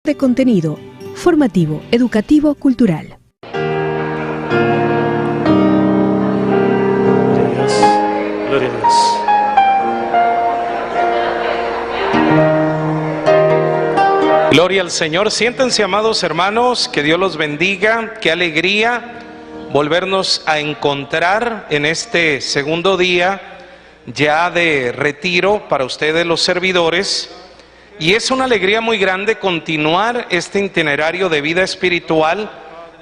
De contenido formativo, educativo, cultural. Gloria a Dios. Gloria al Señor. Siéntense, amados hermanos, que Dios los bendiga. Qué alegría volvernos a encontrar en este segundo día ya de retiro para ustedes los servidores. Y es una alegría muy grande continuar este itinerario de vida espiritual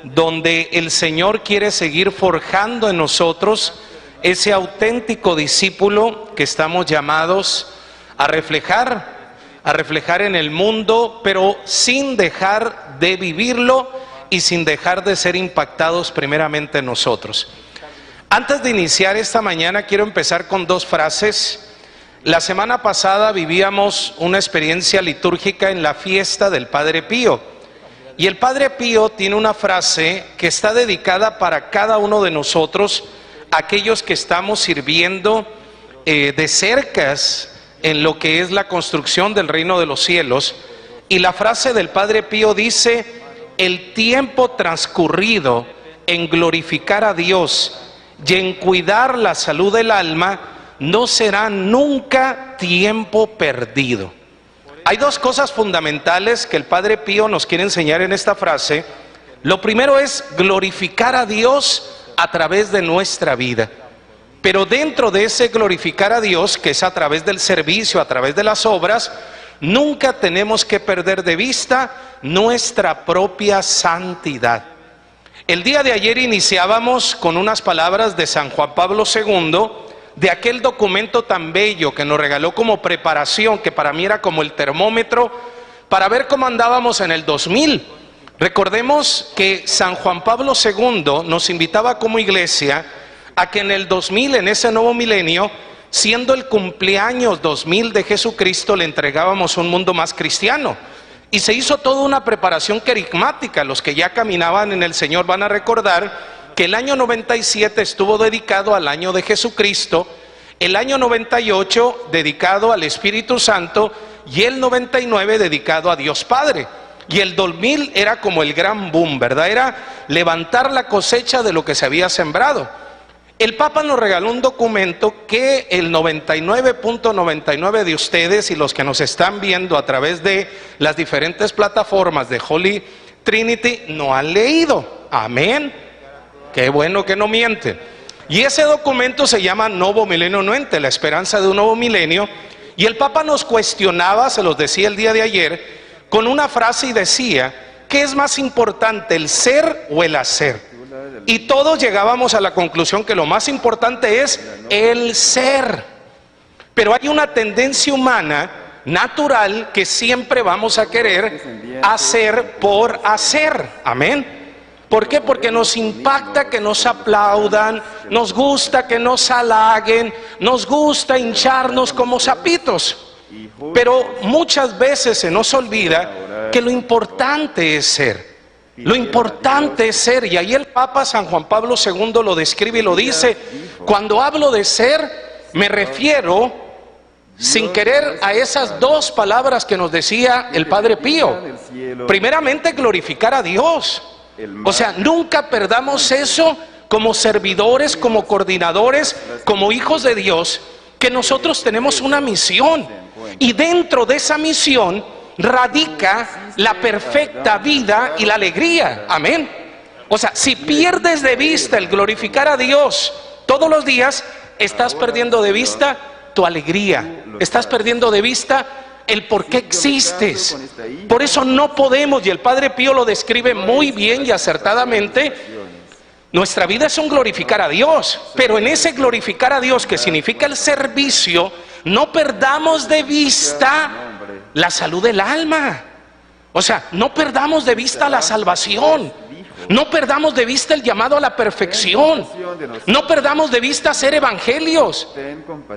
donde el Señor quiere seguir forjando en nosotros ese auténtico discípulo que estamos llamados a reflejar en el mundo, pero sin dejar de vivirlo y sin dejar de ser impactados primeramente nosotros. Antes de iniciar esta mañana quiero empezar con dos frases. La semana pasada vivíamos una experiencia litúrgica en la fiesta del Padre Pío. Y el Padre Pío tiene una frase que está dedicada para cada uno de nosotros, aquellos que estamos sirviendo de cercas en lo que es la construcción del reino de los cielos. Y la frase del Padre Pío dice: el tiempo transcurrido en glorificar a Dios y en cuidar la salud del alma no será nunca tiempo perdido. Hay dos cosas fundamentales que el Padre Pío nos quiere enseñar en esta frase. Lo primero es glorificar a Dios a través de nuestra vida. Pero dentro de ese glorificar a Dios, que es a través del servicio, a través de las obras, nunca tenemos que perder de vista nuestra propia santidad. El día de ayer iniciábamos con unas palabras de San Juan Pablo II, de aquel documento tan bello que nos regaló como preparación, que para mí era como el termómetro para ver cómo andábamos en el 2000. Recordemos que San Juan Pablo II nos invitaba como iglesia a que en el 2000, en ese nuevo milenio, siendo el cumpleaños 2000 de Jesucristo, le entregábamos un mundo más cristiano. Y se hizo toda una preparación querigmática. Los que ya caminaban en el Señor van a recordar que el año 97 estuvo dedicado al año de Jesucristo, el año 98 dedicado al Espíritu Santo y el 99 dedicado a Dios Padre. Y el 2000 era como el gran boom, ¿verdad? Era levantar la cosecha de lo que se había sembrado. El Papa nos regaló un documento que el 99.99 de ustedes y los que nos están viendo a través de las diferentes plataformas de Holy Trinity no han leído. Amén. Qué bueno que no mienten. Y ese documento se llama Novo Milenio Nuente, la esperanza de un nuevo milenio. Y el Papa nos cuestionaba, se los decía el día de ayer, con una frase y decía: ¿qué es más importante, el ser o el hacer? Y todos llegábamos a la conclusión que lo más importante es el ser. Pero hay una tendencia humana natural que siempre vamos a querer hacer por hacer. Amén. ¿Por qué? Porque nos impacta que nos aplaudan, nos gusta que nos halaguen, nos gusta hincharnos como sapitos. Pero muchas veces se nos olvida que lo importante es ser. Lo importante es ser. Y ahí el Papa San Juan Pablo II lo describe y lo dice: cuando hablo de ser, me refiero sin querer a esas dos palabras que nos decía el Padre Pío. Primeramente, glorificar a Dios. O sea, nunca perdamos eso como servidores, como coordinadores, como hijos de Dios, que nosotros tenemos una misión. Y dentro de esa misión radica la perfecta vida y la alegría. Amén. O sea, si pierdes de vista el glorificar a Dios todos los días, estás perdiendo de vista tu alegría. Estás perdiendo de vista el por qué existes. Por eso no podemos, y el Padre Pío lo describe muy bien y acertadamente, nuestra vida es un glorificar a Dios, pero en ese glorificar a Dios, que significa el servicio, no perdamos de vista la salud del alma. O sea, no perdamos de vista la salvación. No perdamos de vista el llamado a la perfección. No perdamos de vista hacer evangelios.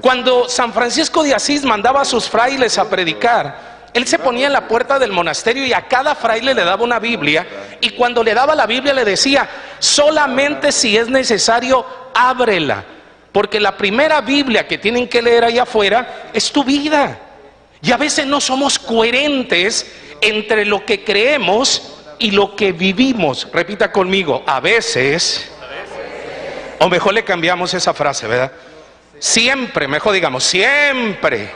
Cuando San Francisco de Asís mandaba a sus frailes a predicar, él se ponía en la puerta del monasterio y a cada fraile le daba una Biblia, y cuando le daba la Biblia le decía: solamente si es necesario, ábrela, porque la primera Biblia que tienen que leer allá afuera es tu vida. Y a veces no somos coherentes entre lo que creemos y lo que vivimos. Repita conmigo, a veces, o mejor le cambiamos esa frase, ¿verdad? Siempre, mejor digamos, siempre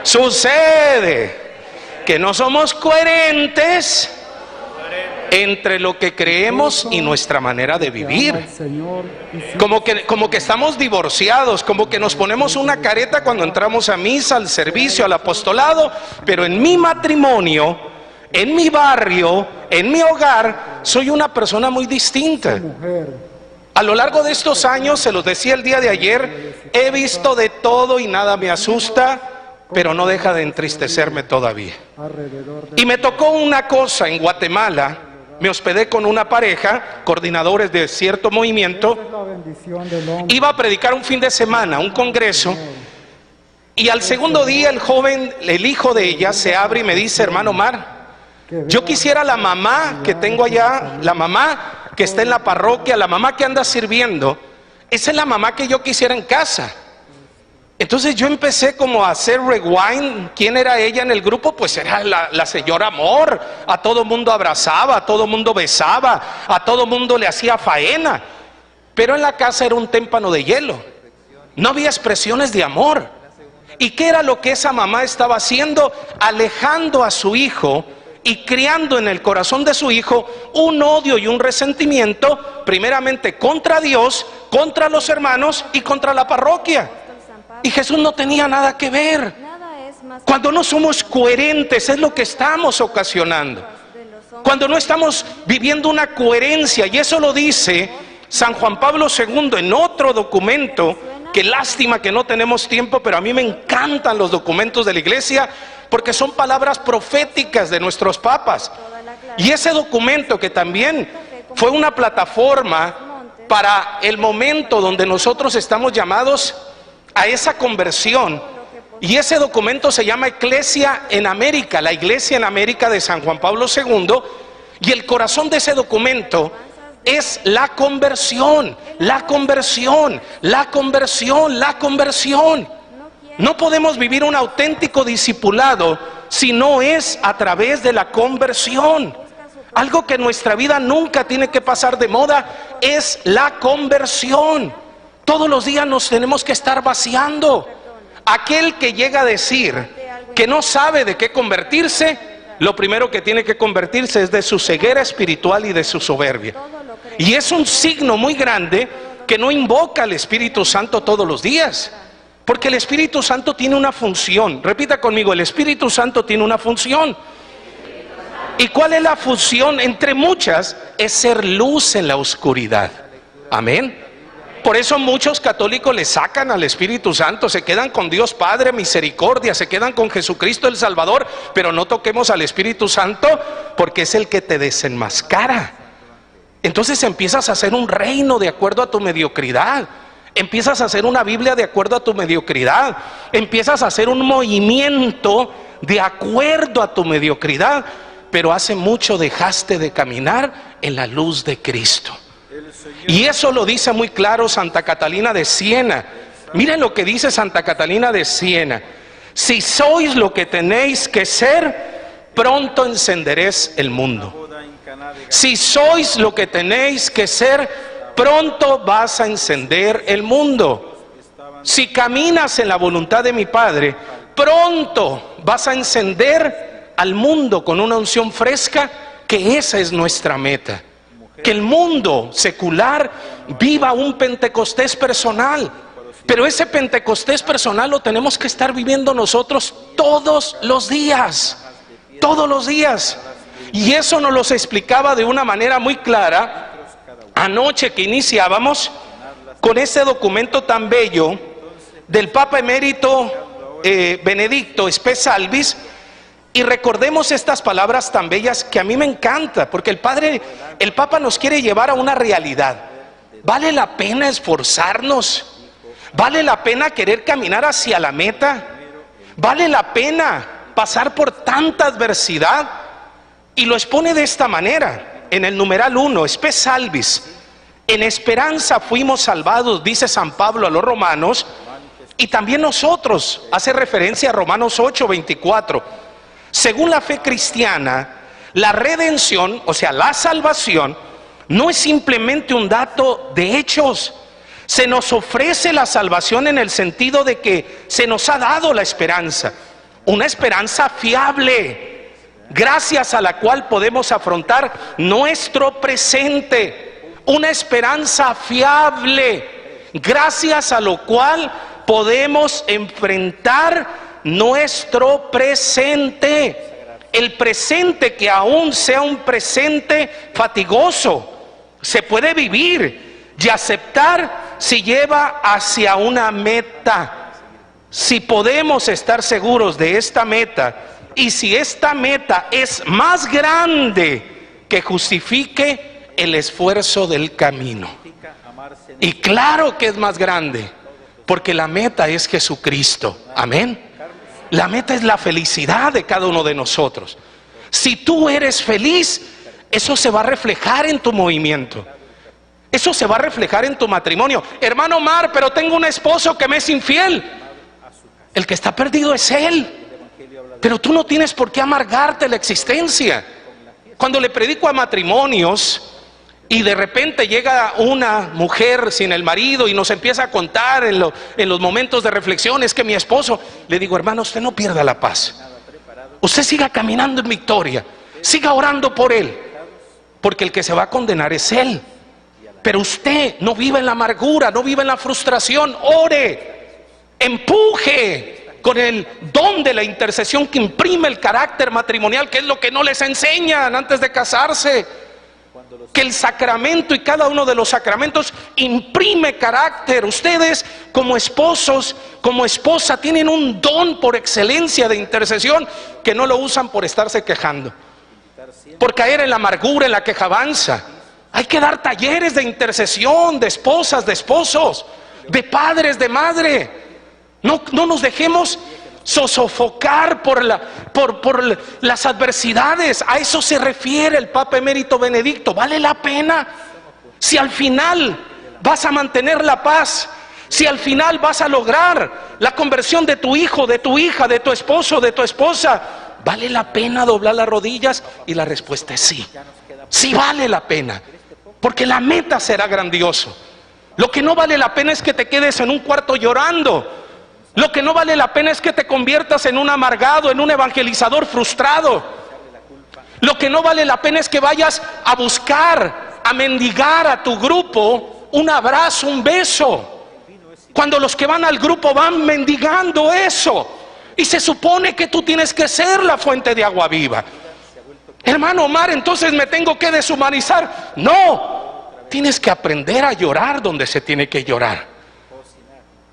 sucede que no somos coherentes entre lo que creemos y nuestra manera de vivir. Como que estamos divorciados, como que nos ponemos una careta cuando entramos a misa, al servicio, al apostolado, pero en mi matrimonio, en mi barrio, en mi hogar, soy una persona muy distinta. A lo largo de estos años, se los decía el día de ayer, he visto de todo y nada me asusta, pero no deja de entristecerme todavía. Y me tocó una cosa en Guatemala. Me hospedé con una pareja, coordinadores de cierto movimiento. Iba a predicar un fin de semana, un congreso. Y al segundo día el joven, el hijo de ella, se abre y me dice: hermano Omar, yo quisiera la mamá que tengo allá, la mamá que está en la parroquia, la mamá que anda sirviendo, esa es la mamá que yo quisiera en casa. Entonces yo empecé como a hacer rewind. ¿Quién era ella en el grupo? Pues era la señora Amor. A todo mundo abrazaba, a todo mundo besaba, a todo mundo le hacía faena. Pero en la casa era un témpano de hielo. No había expresiones de amor. ¿Y qué era lo que esa mamá estaba haciendo? Alejando a su hijo y criando en el corazón de su hijo un odio y un resentimiento, primeramente contra Dios, contra los hermanos y contra la parroquia. Y Jesús no tenía nada que ver. Cuando no somos coherentes es lo que estamos ocasionando. Cuando no estamos viviendo una coherencia, y eso lo dice San Juan Pablo II en otro documento. Qué lástima que no tenemos tiempo, pero a mí me encantan los documentos de la iglesia porque son palabras proféticas de nuestros papas. Y ese documento, que también fue una plataforma para el momento donde nosotros estamos llamados a esa conversión, y ese documento se llama Eclesia en América, la Iglesia en América de San Juan Pablo II, y el corazón de ese documento es la conversión, la conversión, la conversión, la conversión. No podemos vivir un auténtico discipulado si no es a través de la conversión. Algo que en nuestra vida nunca tiene que pasar de moda es la conversión. Todos los días nos tenemos que estar vaciando. Aquel que llega a decir que no sabe de qué convertirse, lo primero que tiene que convertirse es de su ceguera espiritual y de su soberbia. Y es un signo muy grande que no invoca al Espíritu Santo todos los días. Porque el Espíritu Santo tiene una función. Repita conmigo, el Espíritu Santo tiene una función. ¿Y cuál es la función? Entre muchas, es ser luz en la oscuridad. Amén. Por eso muchos católicos le sacan al Espíritu Santo, se quedan con Dios Padre, misericordia, se quedan con Jesucristo el Salvador, pero no toquemos al Espíritu Santo porque es el que te desenmascara. Entonces empiezas a hacer un reino de acuerdo a tu mediocridad, empiezas a hacer una Biblia de acuerdo a tu mediocridad, empiezas a hacer un movimiento de acuerdo a tu mediocridad, pero hace mucho dejaste de caminar en la luz de Cristo. Y eso lo dice muy claro Santa Catalina de Siena. Miren lo que dice Santa Catalina de Siena: si sois lo que tenéis que ser, pronto encenderéis el mundo. Si sois lo que tenéis que ser, pronto vas a encender el mundo. Si caminas en la voluntad de mi Padre, pronto vas a encender al mundo con una unción fresca, que esa es nuestra meta. Que el mundo secular viva un Pentecostés personal, pero ese Pentecostés personal lo tenemos que estar viviendo nosotros todos los días, todos los días. Y eso nos lo explicaba de una manera muy clara anoche que iniciábamos con ese documento tan bello del Papa Emérito Benedicto Spes Salvis. Y recordemos estas palabras tan bellas que a mí me encanta, porque el Papa nos quiere llevar a una realidad. ¿Vale la pena esforzarnos? ¿Vale la pena querer caminar hacia la meta? ¿Vale la pena pasar por tanta adversidad? Y lo expone de esta manera, en el numeral 1, Spes Salvis: en esperanza fuimos salvados, dice San Pablo a los romanos, y también nosotros, hace referencia a Romanos 8:24. Según la fe cristiana, la redención, o sea, la salvación, no es simplemente un dato de hechos. Se nos ofrece la salvación en el sentido de que se nos ha dado la esperanza, una esperanza fiable, gracias a la cual podemos afrontar nuestro presente, una esperanza fiable, gracias a lo cual podemos enfrentar nuestro presente. El presente, que aún sea un presente fatigoso, se puede vivir y aceptar si lleva hacia una meta. Si podemos estar seguros de esta meta, y si esta meta es más grande que justifique el esfuerzo del camino. Y claro que es más grande, porque la meta es Jesucristo. Amén. La meta es la felicidad de cada uno de nosotros. Si tú eres feliz, eso se va a reflejar en tu movimiento. Eso se va a reflejar en tu matrimonio. Hermano Omar, pero tengo un esposo que me es infiel. El que está perdido es él. Pero tú no tienes por qué amargarte la existencia. Cuando le predico a matrimonios y de repente llega una mujer sin el marido y nos empieza a contar en los momentos de reflexión, es que mi esposo, le digo, hermano, usted no pierda la paz. Usted siga caminando en victoria, siga orando por él, porque el que se va a condenar es él. Pero usted no vive en la amargura, no vive en la frustración. Ore, empuje con el don de la intercesión que imprime el carácter matrimonial, que es lo que no les enseñan antes de casarse. Que el sacramento y cada uno de los sacramentos imprime carácter. Ustedes como esposos, como esposa, tienen un don por excelencia de intercesión que no lo usan por estarse quejando, por caer en la amargura, en la quejabanza. Hay que dar talleres de intercesión, de esposas, de esposos, de padres, de madre. No nos dejemos sofocar por las adversidades. A eso se refiere el Papa Emérito Benedicto. ¿Vale la pena? Si al final vas a mantener la paz, si al final vas a lograr la conversión de tu hijo, de tu hija, de tu esposo, de tu esposa, ¿vale la pena doblar las rodillas? Y la respuesta es sí. Sí vale la pena, porque la meta será grandioso. Lo que no vale la pena es que te quedes en un cuarto llorando. Lo que no vale la pena es que te conviertas en un amargado, en un evangelizador frustrado. Lo que no vale la pena es que vayas a buscar, a mendigar a tu grupo un abrazo, un beso, cuando los que van al grupo van mendigando eso. Y se supone que tú tienes que ser la fuente de agua viva. Hermano Omar, entonces me tengo que deshumanizar. No, tienes que aprender a llorar donde se tiene que llorar.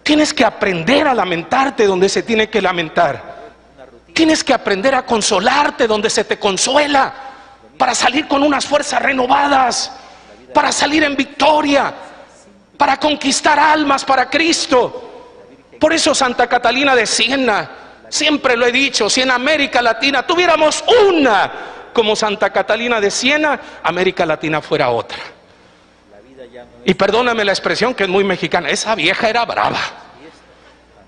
Tienes que aprender a lamentarte donde se tiene que lamentar. Tienes que aprender a consolarte donde se te consuela, para salir con unas fuerzas renovadas, para salir en victoria, para conquistar almas para Cristo. Por eso Santa Catalina de Siena, siempre lo he dicho, si en América Latina tuviéramos una como Santa Catalina de Siena, América Latina fuera otra. Y perdóname la expresión que es muy mexicana, esa vieja era brava.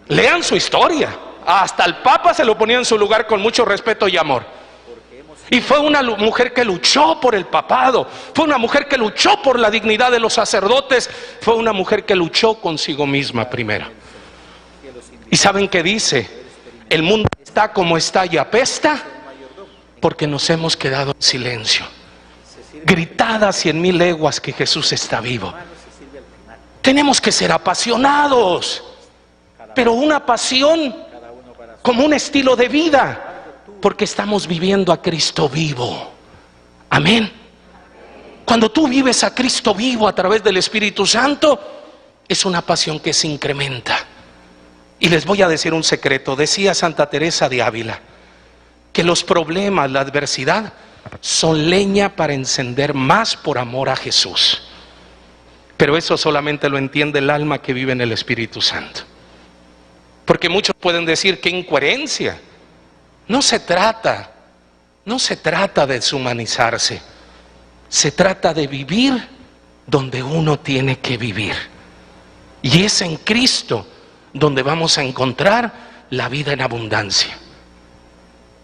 Lean su historia. Hasta el Papa se lo ponía en su lugar con mucho respeto y amor. Y fue una mujer que luchó por el papado, fue una mujer que luchó por la dignidad de los sacerdotes, fue una mujer que luchó consigo misma primero. ¿Y saben qué dice? El mundo está como está y apesta porque nos hemos quedado en silencio. Gritad a 100,000 leguas que Jesús está vivo. Tenemos que ser apasionados, pero una pasión como un estilo de vida, porque estamos viviendo a Cristo vivo. Amén. Cuando tú vives a Cristo vivo a través del Espíritu Santo, es una pasión que se incrementa. Y les voy a decir un secreto. Decía Santa Teresa de Ávila que los problemas, la adversidad, son leña para encender más por amor a Jesús. Pero eso solamente lo entiende el alma que vive en el Espíritu Santo. Porque muchos pueden decir, qué incoherencia. No se trata de deshumanizarse. Se trata de vivir donde uno tiene que vivir. Y es en Cristo donde vamos a encontrar la vida en abundancia.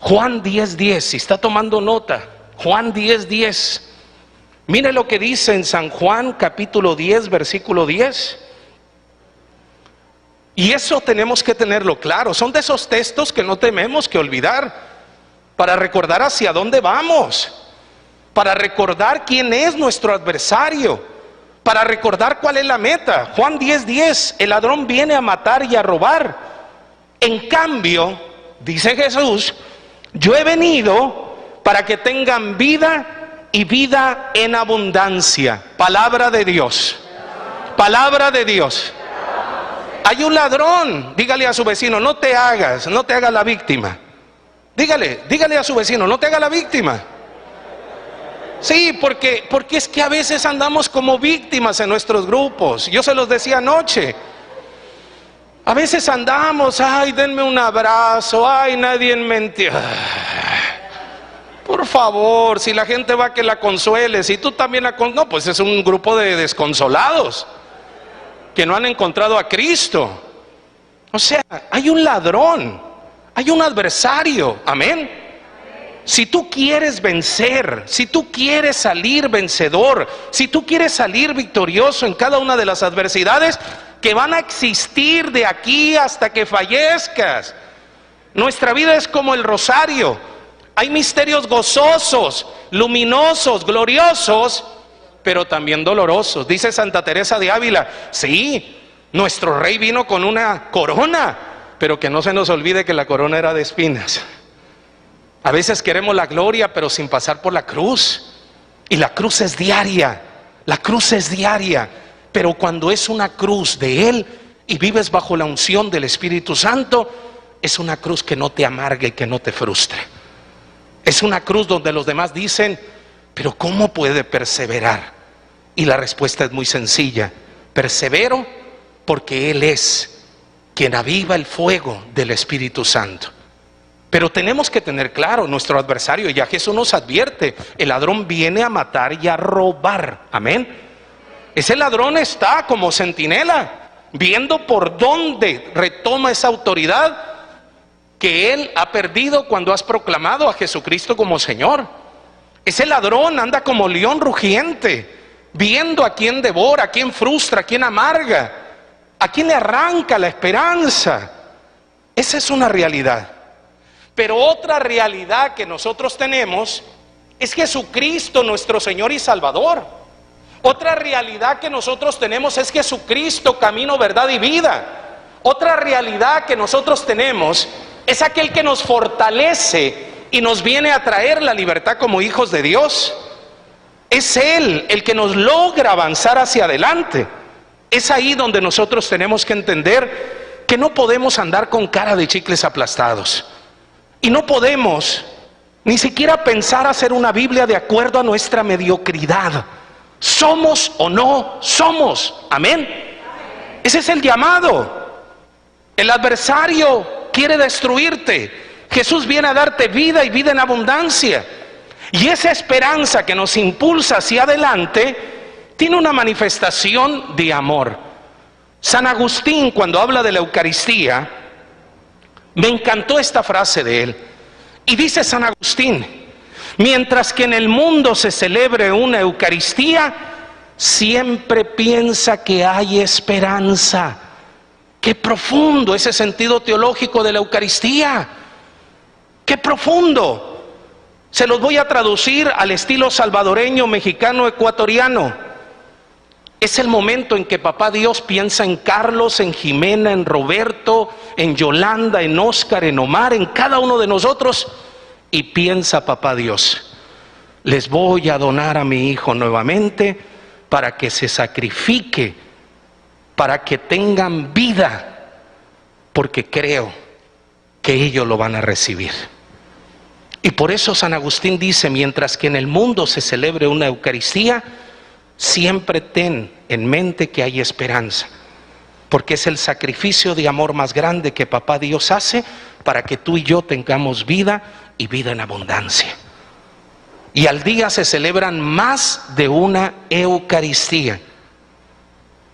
Juan 10:10, si está tomando nota, Juan 10:10. Mire lo que dice en San Juan capítulo 10, versículo 10. Y eso tenemos que tenerlo claro. Son de esos textos que no tenemos que olvidar, para recordar hacia dónde vamos, para recordar quién es nuestro adversario, para recordar cuál es la meta. Juan 10:10, el ladrón viene a matar y a robar. En cambio, dice Jesús, yo he venido para que tengan vida y vida en abundancia. Palabra de Dios. Palabra de Dios. Hay un ladrón, dígale a su vecino, no te hagas la víctima. Dígale a su vecino, no te haga la víctima. Sí, porque es que a veces andamos como víctimas en nuestros grupos. Yo se los decía anoche. A veces andamos, ay, denme un abrazo, ay, nadie me entiende. Por favor, si la gente va, que la consuele, si tú también la consueles. No, pues es un grupo de desconsolados que no han encontrado a Cristo. O sea, hay un ladrón, hay un adversario, amén. Si tú quieres vencer, si tú quieres salir vencedor, si tú quieres salir victorioso en cada una de las adversidades que van a existir de aquí hasta que fallezcas. Nuestra vida es como el rosario. Hay misterios gozosos, luminosos, gloriosos, pero también dolorosos. Dice Santa Teresa de Ávila, sí, nuestro rey vino con una corona, pero que no se nos olvide que la corona era de espinas. A veces queremos la gloria, pero sin pasar por la cruz. Y la cruz es diaria, la cruz es diaria. Pero cuando es una cruz de Él y vives bajo la unción del Espíritu Santo, es una cruz que no te amargue y que no te frustre. Es una cruz donde los demás dicen, pero ¿cómo puede perseverar? Y la respuesta es muy sencilla: persevero porque Él es quien aviva el fuego del Espíritu Santo. Pero tenemos que tener claro, nuestro adversario, ya Jesús nos advierte, el ladrón viene a matar y a robar, amén. Ese ladrón está como centinela, viendo por dónde retoma esa autoridad que él ha perdido cuando has proclamado a Jesucristo como Señor. Ese ladrón anda como león rugiente, viendo a quién devora, a quién frustra, a quién amarga, a quién le arranca la esperanza. Esa es una realidad. Pero otra realidad que nosotros tenemos es Jesucristo, nuestro Señor y Salvador. Otra realidad que nosotros tenemos es Jesucristo, camino, verdad y vida. Otra realidad que nosotros tenemos es aquel que nos fortalece y nos viene a traer la libertad como hijos de Dios. Es Él el que nos logra avanzar hacia adelante. Es ahí donde nosotros tenemos que entender que no podemos andar con cara de chicles aplastados. Y no podemos ni siquiera pensar hacer una Biblia de acuerdo a nuestra mediocridad. ¿Somos o no somos? Amén. Ese es el llamado. El adversario quiere destruirte. Jesús viene a darte vida y vida en abundancia. Y esa esperanza que nos impulsa hacia adelante tiene una manifestación de amor. San Agustín, cuando habla de la Eucaristía, me encantó esta frase de él. Y dice San Agustín: mientras que en el mundo se celebre una Eucaristía, siempre piensa que hay esperanza. Qué profundo ese sentido teológico de la Eucaristía. Qué profundo. Se los voy a traducir al estilo salvadoreño, mexicano, ecuatoriano. Es el momento en que Papá Dios piensa en Carlos, en Jimena, en Roberto, en Yolanda, en Óscar, en Omar, en cada uno de nosotros. Y piensa Papá Dios: les voy a donar a mi hijo nuevamente para que se sacrifique, para que tengan vida, porque creo que ellos lo van a recibir. Y por eso San Agustín dice: mientras que en el mundo se celebre una Eucaristía, siempre ten en mente que hay esperanza, porque es el sacrificio de amor más grande que Papá Dios hace para que tú y yo tengamos vida y vida en abundancia. Y al día se celebran más de una Eucaristía.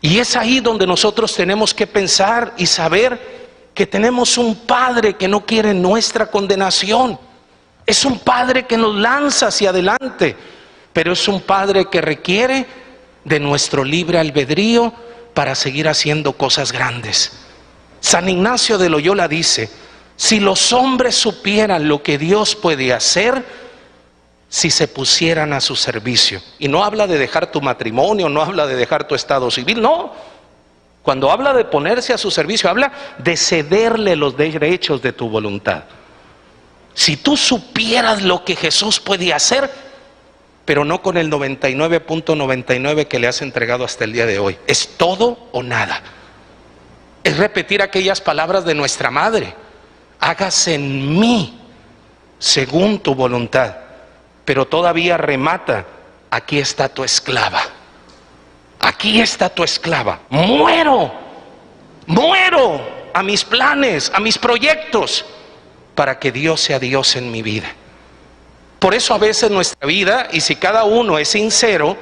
Y es ahí donde nosotros tenemos que pensar y saber que tenemos un Padre que no quiere nuestra condenación. Es un Padre que nos lanza hacia adelante, pero es un Padre que requiere de nuestro libre albedrío para seguir haciendo cosas grandes. San Ignacio de Loyola dice: si los hombres supieran lo que Dios puede hacer si se pusieran a su servicio. Y no habla de dejar tu matrimonio, no habla de dejar tu estado civil, no. Cuando habla de ponerse a su servicio, habla de cederle los derechos de tu voluntad. Si tú supieras lo que Jesús puede hacer, pero no con el 99.99 que le has entregado hasta el día de hoy. Es todo o nada. Es repetir aquellas palabras de nuestra madre: hágase en mí según tu voluntad. Pero todavía remata: aquí está tu esclava. Aquí está tu esclava. Muero a mis planes, a mis proyectos, para que Dios sea Dios en mi vida. Por eso a veces nuestra vida, y si cada uno es sincero,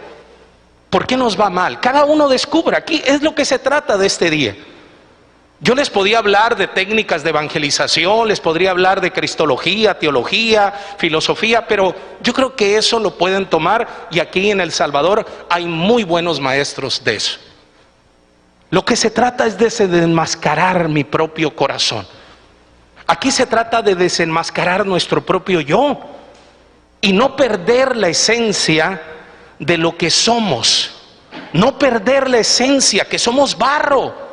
¿por qué nos va mal? Cada uno descubre. Aquí es lo que se trata de este día. Yo les podía hablar de técnicas de evangelización, les podría hablar de cristología, teología, filosofía, pero yo creo que eso lo pueden tomar, y aquí en El Salvador hay muy buenos maestros de eso. Lo que se trata es de desenmascarar mi propio corazón. Aquí se trata de desenmascarar nuestro propio yo y no perder la esencia de lo que somos. No perder la esencia, que somos barro.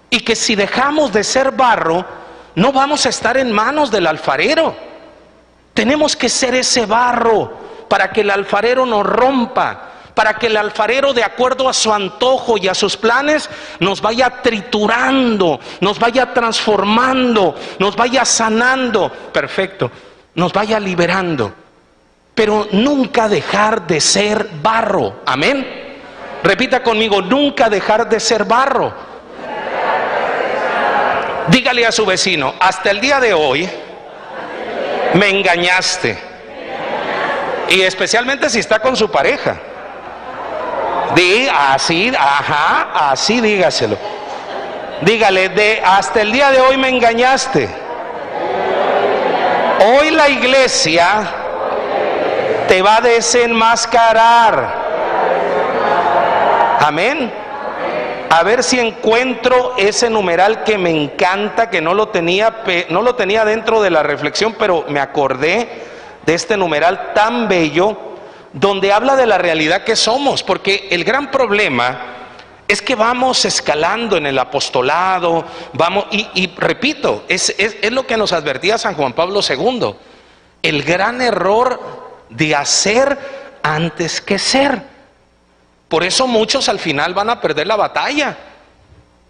Y que si dejamos de ser barro, no vamos a estar en manos del alfarero. Tenemos que ser ese barro para que el alfarero nos rompa, para que el alfarero, de acuerdo a su antojo y a sus planes, nos vaya triturando, nos vaya transformando, nos vaya sanando. Perfecto, nos vaya liberando. Pero nunca dejar de ser barro. Amén. Repita conmigo: nunca dejar de ser barro. Dígale a su vecino: hasta el día de hoy me engañaste. Y especialmente si está con su pareja. Así, así dígaselo. Dígale: hasta el día de hoy me engañaste. Hoy la iglesia te va a desenmascarar. Amén. A ver si encuentro ese numeral que me encanta, que no lo tenía dentro de la reflexión, pero me acordé de este numeral tan bello, donde habla de la realidad que somos. Porque el gran problema es que vamos escalando en el apostolado, y repito, es lo que nos advertía San Juan Pablo II: el gran error de hacer antes que ser. Por eso muchos al final van a perder la batalla.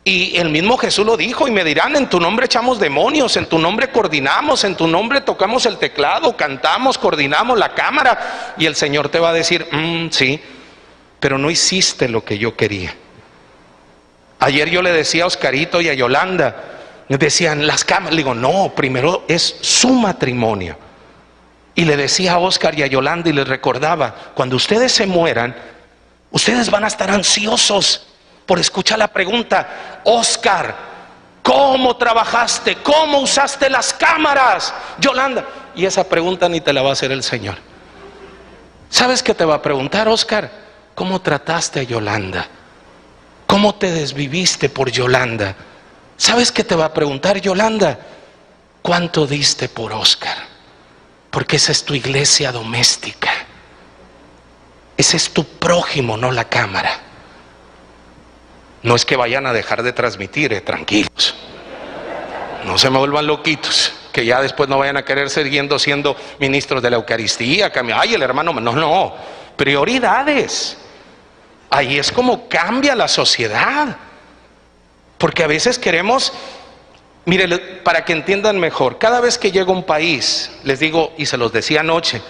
Y el mismo Jesús lo dijo: y me dirán, en tu nombre echamos demonios, en tu nombre coordinamos, en tu nombre tocamos el teclado, cantamos, coordinamos la cámara. Y el Señor te va a decir: sí, pero no hiciste lo que yo quería. Ayer yo le decía a Oscarito y a Yolanda, me decían: las cámaras. Le digo: no, primero es su matrimonio. Y le decía a Oscar y a Yolanda y les recordaba: cuando ustedes se mueran, ustedes van a estar ansiosos por escuchar la pregunta: Oscar, ¿cómo trabajaste? ¿Cómo usaste las cámaras? Yolanda. Y esa pregunta ni te la va a hacer el Señor. ¿Sabes qué te va a preguntar, Oscar? ¿Cómo trataste a Yolanda? ¿Cómo te desviviste por Yolanda? ¿Sabes qué te va a preguntar, Yolanda? ¿Cuánto diste por Oscar? Porque esa es tu iglesia doméstica. Ese es tu prójimo, no la cámara. No es que vayan a dejar de transmitir, tranquilos. No se me vuelvan loquitos, que ya después no vayan a querer siguiendo siendo ministros de la Eucaristía. Ay, el hermano, no, prioridades. Ahí es como cambia la sociedad. Porque a veces queremos, mire, para que entiendan mejor, cada vez que llego a un país, les digo, y se los decía anoche,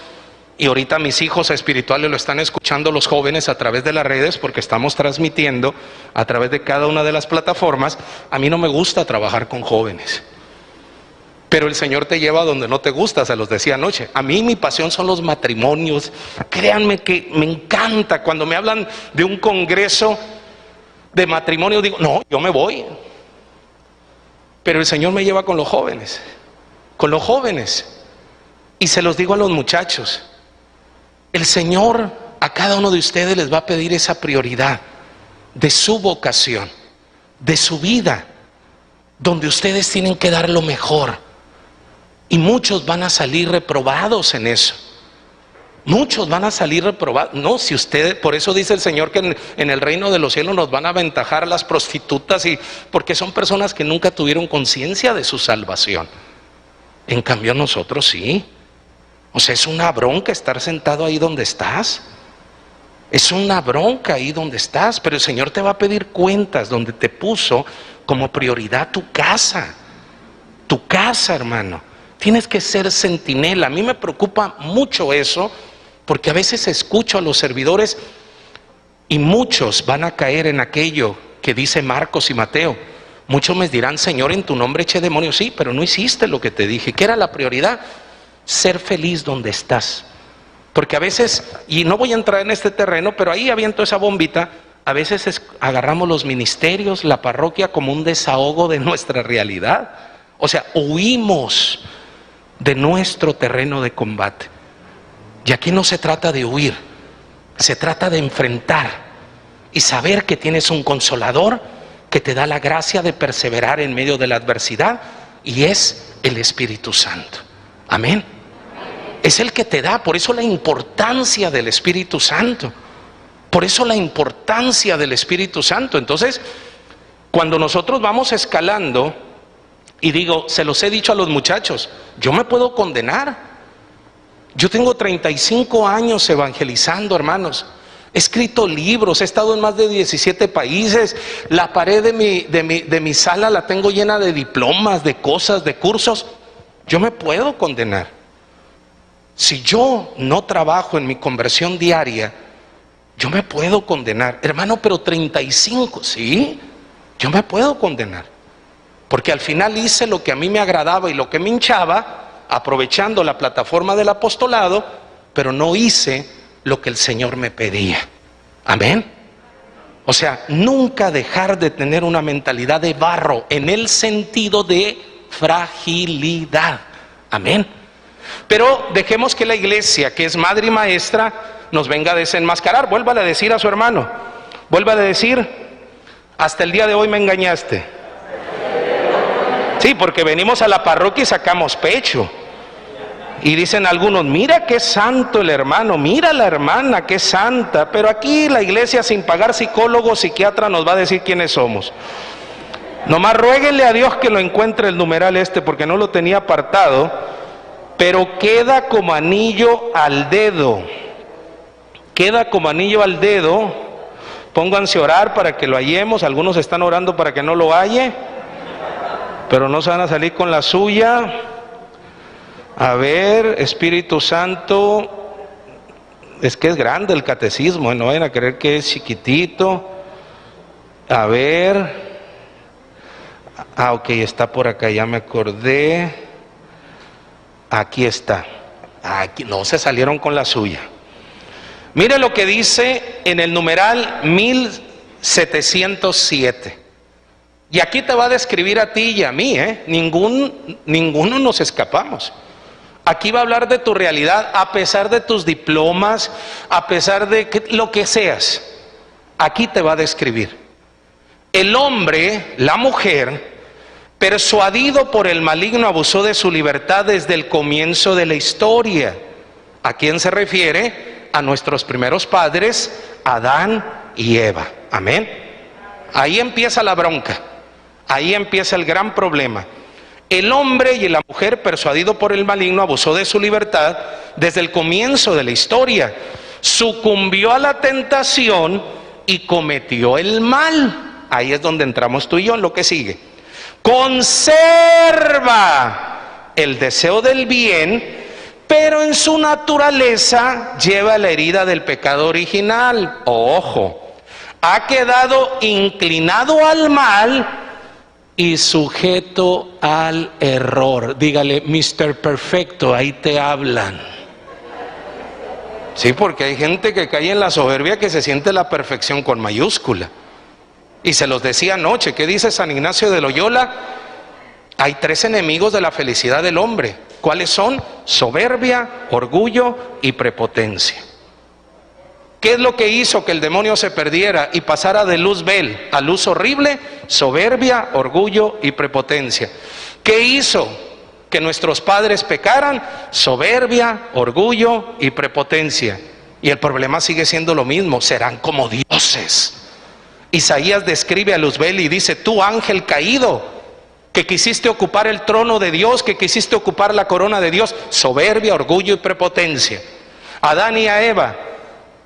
y ahorita mis hijos espirituales lo están escuchando, los jóvenes, a través de las redes, porque estamos transmitiendo a través de cada una de las plataformas. A mí no me gusta trabajar con jóvenes, pero el Señor te lleva a donde no te gusta, se los decía anoche. A mí mi pasión son los matrimonios. Créanme que me encanta cuando me hablan de un congreso de matrimonio. Digo, no, yo me voy. Pero el Señor me lleva con los jóvenes. Con los jóvenes. Y se los digo a los muchachos, el Señor a cada uno de ustedes les va a pedir esa prioridad de su vocación, de su vida, donde ustedes tienen que dar lo mejor. Y muchos van a salir reprobados en eso. Muchos van a salir reprobados. No, si ustedes, por eso dice el Señor que en el reino de los cielos nos van a aventajar las prostitutas, porque son personas que nunca tuvieron conciencia de su salvación. En cambio nosotros sí. O sea, es una bronca estar sentado ahí donde estás. Es una bronca ahí donde estás, pero el Señor te va a pedir cuentas donde te puso como prioridad tu casa, hermano. Tienes que ser centinela. A mí me preocupa mucho eso, porque a veces escucho a los servidores y muchos van a caer en aquello que dice Marcos y Mateo. Muchos me dirán, Señor, en tu nombre eché demonios. Sí, pero no hiciste lo que te dije. ¿Qué era la prioridad? Ser feliz donde estás. Porque a veces, y no voy a entrar en este terreno, pero ahí aviento esa bombita, a veces agarramos los ministerios, la parroquia como un desahogo de nuestra realidad. O sea, huimos de nuestro terreno de combate. Y aquí no se trata de huir, se trata de enfrentar y saber que tienes un consolador que te da la gracia de perseverar en medio de la adversidad, y es el Espíritu Santo. Amén. Es el que te da, por eso la importancia del Espíritu Santo. Por eso la importancia del Espíritu Santo. Entonces, cuando nosotros vamos escalando, y digo, se los he dicho a los muchachos, yo me puedo condenar. Yo tengo 35 años evangelizando, hermanos. He escrito libros, he estado en más de 17 países. La pared de mi sala la tengo llena de diplomas, de cosas, de cursos. Yo me puedo condenar. Si yo no trabajo en mi conversión diaria, yo me puedo condenar. Hermano, pero 35, sí, yo me puedo condenar. Porque al final hice lo que a mí me agradaba y lo que me hinchaba, aprovechando la plataforma del apostolado, pero no hice lo que el Señor me pedía. Amén. O sea, nunca dejar de tener una mentalidad de barro, en el sentido de fragilidad. Amén. Pero dejemos que la iglesia, que es madre y maestra, nos venga a desenmascarar. Vuélvale a decir a su hermano, vuélvale a decir, hasta el día de hoy me engañaste. Sí, porque venimos a la parroquia y sacamos pecho. Y dicen algunos, mira qué santo el hermano, mira la hermana, qué santa. Pero aquí la iglesia, sin pagar psicólogo, psiquiatra, nos va a decir quiénes somos. Nomás ruéguenle a Dios que lo encuentre el numeral porque no lo tenía apartado. Pero queda como anillo al dedo. Queda como anillo al dedo. Pónganse a orar para que lo hallemos. Algunos están orando para que no lo halle, pero no se van a salir con la suya. A ver, Espíritu Santo. Es que es grande el catecismo, no vayan a creer que es chiquitito. A ver. Ok, está por acá, ya me acordé. Aquí está. Aquí no se salieron con la suya. Mire lo que dice en el numeral 1707. Y aquí te va a describir a ti y a mí, ninguno nos escapamos. Aquí va a hablar de tu realidad, a pesar de tus diplomas, a pesar de lo que seas. Aquí te va a describir. El hombre, la mujer, persuadido por el maligno, abusó de su libertad desde el comienzo de la historia. ¿A quién se refiere? A nuestros primeros padres, Adán y Eva. Amén. Ahí empieza la bronca. Ahí empieza el gran problema. El hombre y la mujer, persuadido por el maligno, abusó de su libertad desde el comienzo de la historia. Sucumbió a la tentación y cometió el mal. Ahí es donde entramos tú y yo en lo que sigue. Conserva el deseo del bien, pero en su naturaleza lleva la herida del pecado original. Ojo, ha quedado inclinado al mal y sujeto al error. Dígale, Mr. Perfecto, ahí te hablan. Sí, porque hay gente que cae en la soberbia, que se siente la perfección con mayúscula. Y se los decía anoche, ¿qué dice San Ignacio de Loyola? Hay 3 enemigos de la felicidad del hombre: ¿Cuáles son? Soberbia, orgullo y prepotencia. ¿Qué es lo que hizo que el demonio se perdiera y pasara de Luzbel a luz horrible? Soberbia, orgullo y prepotencia. ¿Qué hizo que nuestros padres pecaran? Soberbia, orgullo y prepotencia. Y el problema sigue siendo lo mismo: serán como dioses. Isaías describe a Luzbel y dice: tú, ángel caído, que quisiste ocupar el trono de Dios, que quisiste ocupar la corona de Dios. Soberbia, orgullo y prepotencia. Adán y a Eva,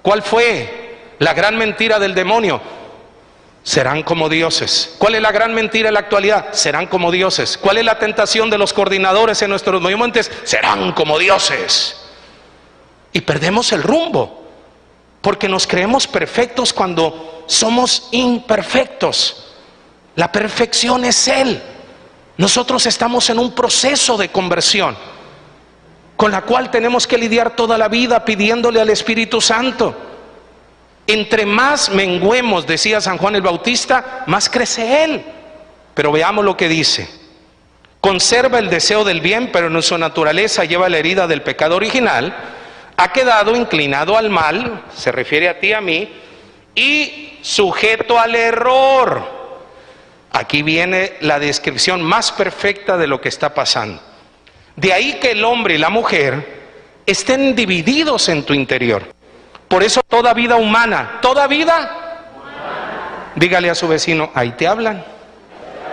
¿cuál fue la gran mentira del demonio? Serán como dioses. ¿Cuál es la gran mentira en la actualidad? Serán como dioses. ¿Cuál es la tentación de los coordinadores en nuestros movimientos? Serán como dioses. Y perdemos el rumbo, porque nos creemos perfectos cuando somos imperfectos. La perfección es Él. Nosotros estamos en un proceso de conversión, con la cual tenemos que lidiar toda la vida pidiéndole al Espíritu Santo. Entre más menguemos, decía San Juan el Bautista, más crece Él. Pero veamos lo que dice: conserva el deseo del bien, pero en su naturaleza lleva la herida del pecado original. Ha quedado inclinado al mal, se refiere a ti y a mí, y sujeto al error. Aquí viene la descripción más perfecta de lo que está pasando. De ahí que el hombre y la mujer estén divididos en tu interior. Por eso toda vida humana, dígale a su vecino: ahí te hablan.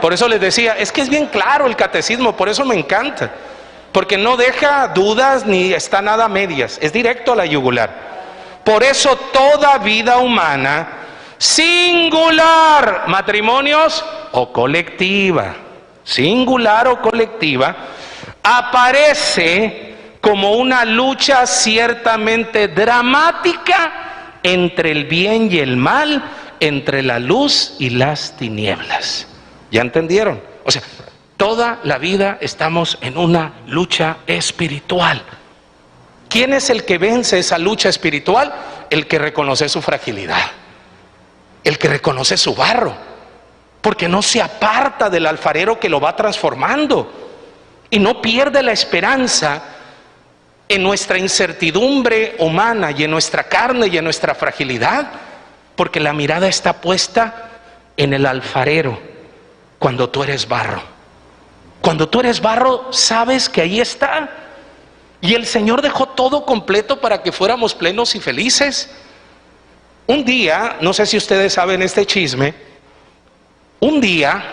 Por eso les decía, es que es bien claro el catecismo, por eso me encanta, porque no deja dudas ni está nada a medias, es directo a la yugular. Por eso toda vida humana, singular, matrimonios o colectiva, singular o colectiva, aparece como una lucha ciertamente dramática entre el bien y el mal, entre la luz y las tinieblas. ¿Ya entendieron? O sea, toda la vida estamos en una lucha espiritual. ¿Quién es el que vence esa lucha espiritual? El que reconoce su fragilidad, el que reconoce su barro, porque no se aparta del alfarero que lo va transformando y no pierde la esperanza en nuestra incertidumbre humana y en nuestra carne y en nuestra fragilidad, porque la mirada está puesta en el alfarero. Cuando tú eres barro, cuando tú eres barro, sabes que ahí está, y el Señor dejó todo completo para que fuéramos plenos y felices. Un día, no sé si ustedes saben este chisme, un día,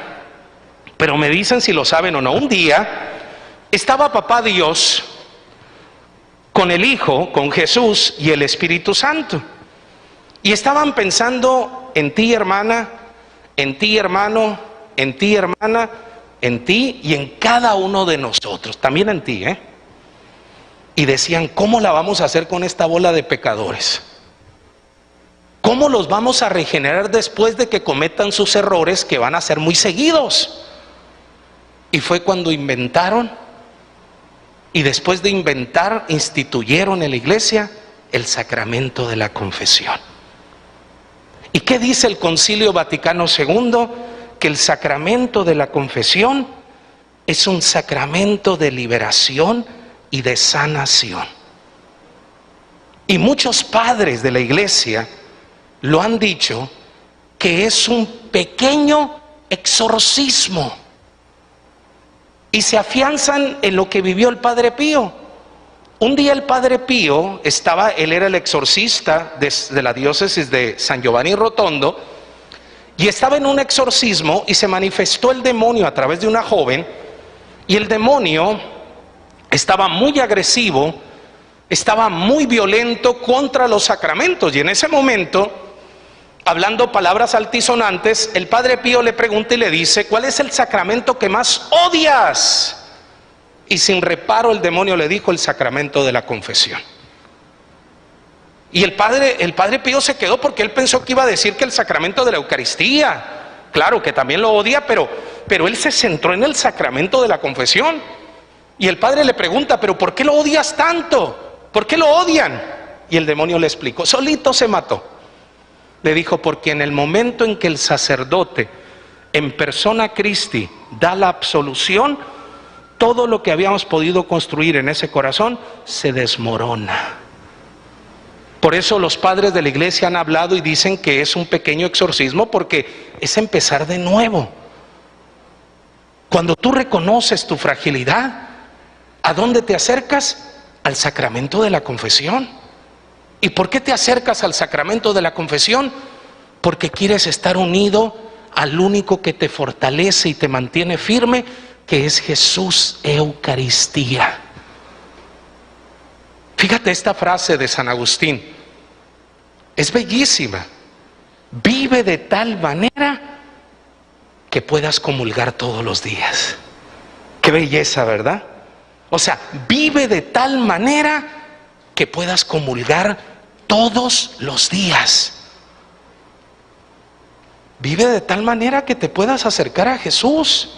pero me dicen si lo saben o no, un día estaba Papá Dios con el Hijo, con Jesús y el Espíritu Santo, y estaban pensando en ti, hermana, en ti, hermano, en ti, hermana, en ti y en cada uno de nosotros, también en ti, y decían: ¿cómo la vamos a hacer con esta bola de pecadores? ¿Cómo los vamos a regenerar después de que cometan sus errores, que van a ser muy seguidos? Y fue cuando inventaron, y después de inventar, instituyeron en la iglesia el sacramento de la confesión. ¿Y qué dice el Concilio Vaticano II? Que el sacramento de la confesión es un sacramento de liberación y de sanación. Y muchos padres de la iglesia lo han dicho, que es un pequeño exorcismo, y se afianzan en lo que vivió el Padre Pío. Un día el Padre Pío él era el exorcista de la diócesis de San Giovanni Rotondo, y estaba en un exorcismo y se manifestó el demonio a través de una joven, y el demonio estaba muy agresivo, estaba muy violento contra los sacramentos, y en ese momento, hablando palabras altisonantes, el Padre Pío le pregunta y le dice: ¿cuál es el sacramento que más odias? Y sin reparo el demonio le dijo: el sacramento de la confesión. Y el padre Pío se quedó, porque él pensó que iba a decir que el sacramento de la Eucaristía, claro que también lo odia, pero él se centró en el sacramento de la confesión. Y el padre le pregunta: ¿pero por qué lo odias tanto? ¿Por qué lo odian? Y el demonio le explicó, solito se mató. Le dijo: porque en el momento en que el sacerdote en persona Christi da la absolución, todo lo que habíamos podido construir en ese corazón se desmorona. Por eso los padres de la iglesia han hablado y dicen que es un pequeño exorcismo, porque es empezar de nuevo. Cuando tú reconoces tu fragilidad, ¿a dónde te acercas? Al sacramento de la confesión. ¿Y por qué te acercas al sacramento de la confesión? Porque quieres estar unido al único que te fortalece y te mantiene firme, que es Jesús Eucaristía. Fíjate esta frase de San Agustín, es bellísima. Vive de tal manera que puedas comulgar todos los días. Qué belleza, ¿verdad? O sea, vive de tal manera que puedas comulgar todos los días. Vive de tal manera que te puedas acercar a Jesús.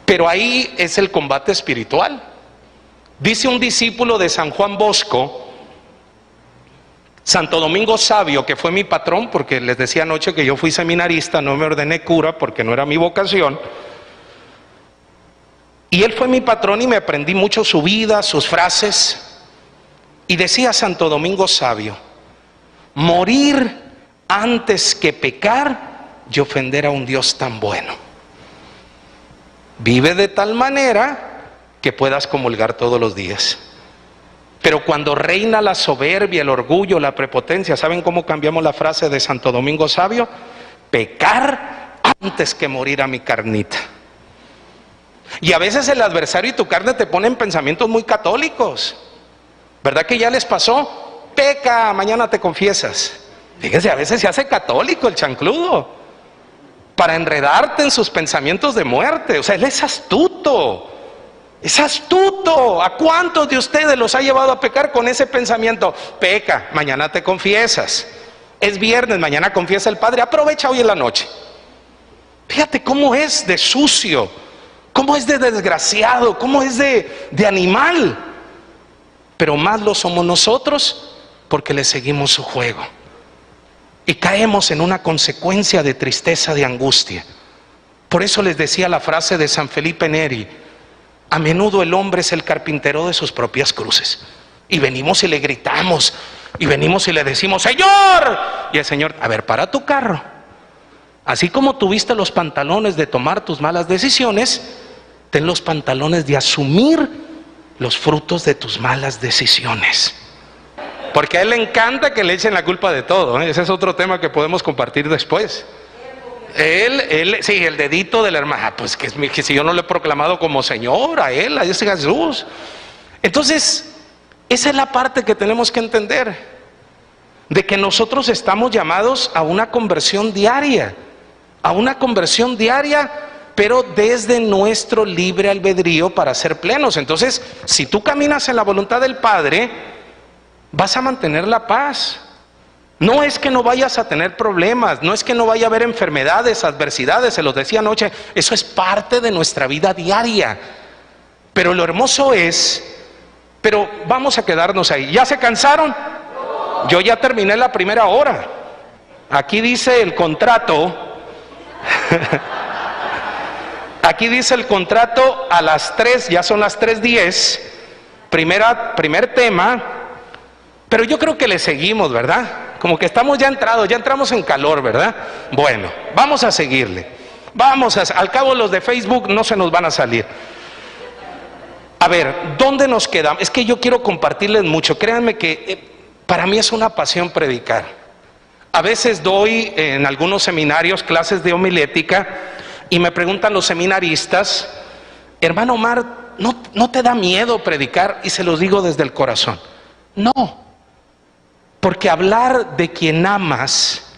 Pero ahí es el combate espiritual. Dice un discípulo de San Juan Bosco, Santo Domingo Sabio, que fue mi patrón, porque les decía anoche que yo fui seminarista, no me ordené cura porque no era mi vocación. Y él fue mi patrón y me aprendí mucho su vida, sus frases. Y decía Santo Domingo Sabio, morir antes que pecar y ofender a un Dios tan bueno. Vive de tal manera que puedas comulgar todos los días. Pero cuando reina la soberbia, el orgullo, la prepotencia, ¿saben cómo cambiamos la frase de Santo Domingo Sabio? Pecar antes que morir a mi carnita. Y a veces el adversario y tu carne te ponen pensamientos muy católicos. ¿Verdad que ya les pasó? Peca, mañana te confiesas. Fíjese, a veces se hace católico el chancludo para enredarte en sus pensamientos de muerte. O sea, él es astuto. Es astuto. ¿A cuántos de ustedes los ha llevado a pecar con ese pensamiento? Peca, mañana te confiesas. Es viernes, mañana confiesa el Padre. Aprovecha hoy en la noche. Fíjate cómo es de sucio, cómo es de desgraciado, cómo es de animal. Pero más lo somos nosotros porque le seguimos su juego. Y caemos en una consecuencia de tristeza, de angustia. Por eso les decía la frase de San Felipe Neri: a menudo el hombre es el carpintero de sus propias cruces. Y venimos y le gritamos, y venimos y le decimos: ¡Señor! Y el Señor: a ver, para tu carro. Así como tuviste los pantalones de tomar tus malas decisiones, ten los pantalones de asumir los frutos de tus malas decisiones. Porque a él le encanta que le echen la culpa de todo, ¿eh? Ese es otro tema que podemos compartir después. Sí, el dedito de la hermana, pues que si yo no lo he proclamado como Señor, a ese Jesús. Entonces, esa es la parte que tenemos que entender, de que nosotros estamos llamados a una conversión diaria, pero desde nuestro libre albedrío para ser plenos. Entonces, si tú caminas en la voluntad del Padre, vas a mantener la paz. No es que no vayas a tener problemas, no es que no vaya a haber enfermedades, adversidades, se los decía anoche, eso es parte de nuestra vida diaria. Pero lo hermoso es, pero vamos a quedarnos ahí. ¿Ya se cansaron? Yo ya terminé la primera hora. Aquí dice el contrato, aquí dice el contrato a las 3, ya son las 3:10, primer tema, pero yo creo que le seguimos, ¿verdad? Como que estamos ya entramos en calor, ¿verdad? Bueno, vamos a seguirle. Al cabo los de Facebook no se nos van a salir. A ver, ¿dónde nos quedamos? Es que yo quiero compartirles mucho. Créanme que para mí es una pasión predicar. A veces doy en algunos seminarios clases de homilética y me preguntan los seminaristas: hermano Omar, ¿no te da miedo predicar? Y se los digo desde el corazón. No. Porque hablar de quien amas,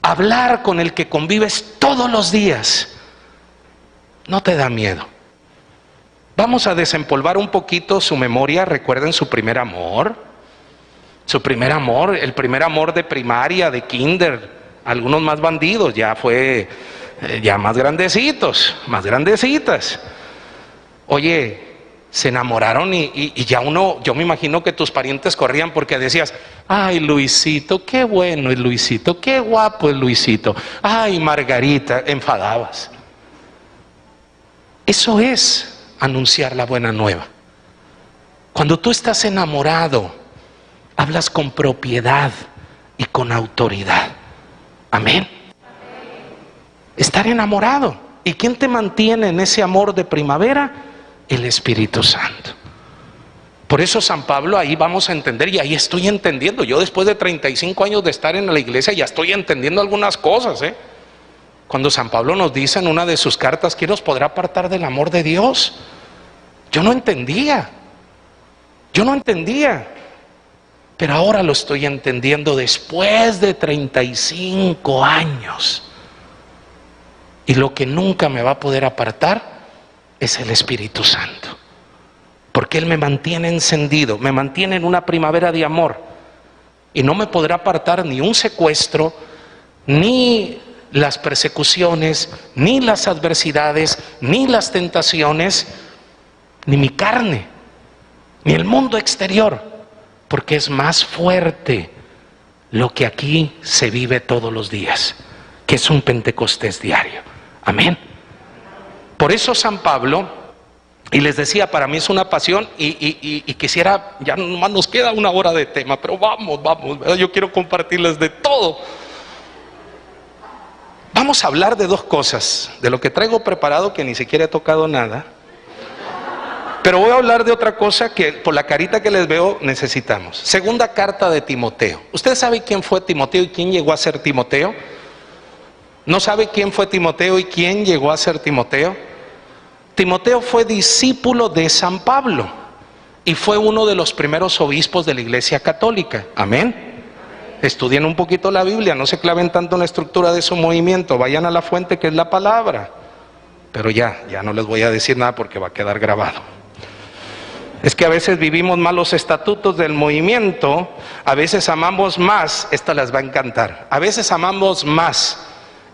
hablar con el que convives todos los días, no te da miedo. Vamos a desempolvar un poquito su memoria. Recuerden su primer amor, el primer amor de primaria, de kinder. Algunos más bandidos, ya más grandecitos, más grandecitas. Oye, se enamoraron y ya yo me imagino que tus parientes corrían porque decías: ay, Luisito, qué bueno es Luisito, qué guapo es Luisito, ay, Margarita, enfadabas. Eso es anunciar la buena nueva. Cuando tú estás enamorado, hablas con propiedad y con autoridad. Amén. Estar enamorado. ¿Y quién te mantiene en ese amor de primavera? El Espíritu Santo. Por eso San Pablo, ahí vamos a entender, y ahí estoy entendiendo. Yo después de 35 años de estar en la iglesia ya estoy entendiendo algunas cosas, Cuando San Pablo nos dice en una de sus cartas: ¿quién os podrá apartar del amor de Dios? Yo no entendía. Pero ahora lo estoy entendiendo después de 35 años. Y lo que nunca me va a poder apartar es el Espíritu Santo. Porque Él me mantiene encendido, me mantiene en una primavera de amor. Y no me podrá apartar ni un secuestro, ni las persecuciones, ni las adversidades, ni las tentaciones, ni mi carne, ni el mundo exterior. Porque es más fuerte lo que aquí se vive todos los días, que es un Pentecostés diario. Amén. Por eso San Pablo, y les decía, para mí es una pasión, y quisiera, ya nomás nos queda una hora de tema, pero vamos, ¿verdad? Yo quiero compartirles de todo. Vamos a hablar de dos cosas, de lo que traigo preparado, que ni siquiera he tocado nada, pero voy a hablar de otra cosa que por la carita que les veo necesitamos. Segunda carta de Timoteo. ¿Usted sabe quién fue Timoteo y quién llegó a ser Timoteo? ¿No sabe quién fue Timoteo y quién llegó a ser Timoteo? Timoteo fue discípulo de San Pablo y fue uno de los primeros obispos de la Iglesia Católica. Amén. Estudien un poquito la Biblia, no se claven tanto en la estructura de su movimiento, vayan a la fuente que es la palabra. Pero ya no les voy a decir nada porque va a quedar grabado. Es que a veces vivimos mal los estatutos del movimiento, a veces amamos más, esta les va a encantar, a veces amamos más